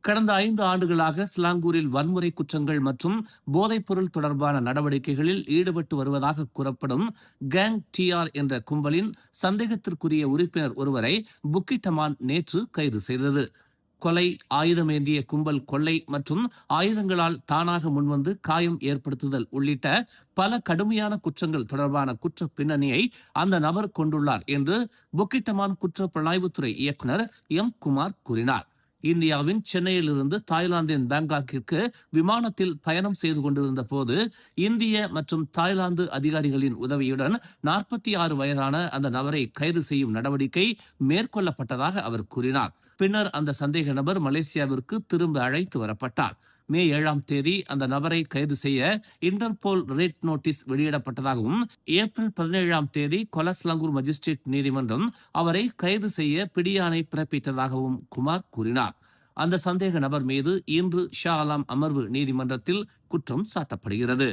கடந்த 5 ஆண்டுகளாக சிலாங்கூரில் வன்முறை குற்றங்கள் மற்றும் போதைப்பொருள் தொடர்பான நடவடிக்கைகளில் ஈடுபட்டு வருவதாக கூறப்படும் கேங் டிஆர் என்ற கும்பலின் சந்தேகத்திற்குரிய உறுப்பினர் ஒருவரை புக்கிட்டமான் நேற்று கைது செய்தது. கொலை, ஆயுதமேந்திய கும்பல் கொள்ளை மற்றும் ஆயுதங்களால் தானாக முன்வந்து காயம் ஏற்படுத்துதல் உள்ளிட்ட பல கடுமையான குற்றங்கள் தொடர்பான குற்ற பின்னணியை அந்த நபர் கொண்டுள்ளார் என்று புக்கிட்டமான் குற்ற புலனாய்வுத்துறை இயக்குனர் எம். குமார் கூறினார். இந்தியாவின் சென்னையிலிருந்து தாய்லாந்தின் பாங்காக்கிற்கு விமானத்தில் பயணம் செய்து கொண்டிருந்த போது இந்திய மற்றும் தாய்லாந்து அதிகாரிகளின் உதவியுடன் 46 வயதான அந்த நபரை கைது செய்யும் நடவடிக்கை மேற்கொள்ளப்பட்டதாக அவர் கூறினார். பின்னர் அந்த சந்தேக நபர் மலேசியாவிற்கு திரும்ப அழைத்து வரப்பட்டார். மே 7ஆம் தேதி அந்த நபரை கைது செய்ய இன்டர்போல் ரெட் நோட்டீஸ் வெளியிடப்பட்டதாகவும் ஏப்ரல் 17ஆம் தேதி கொலஸ்லங்கூர் மஜிஸ்ட்ரேட் நீதிமன்றம் அவரை கைது செய்ய பிடியாணை பிறப்பித்ததாகவும் குமார் கூறினார். அந்த சந்தேக நபர் மீது இன்று ஷா ஆலம் அமர்வு நீதிமன்றத்தில் குற்றம் சாட்டப்படுகிறது.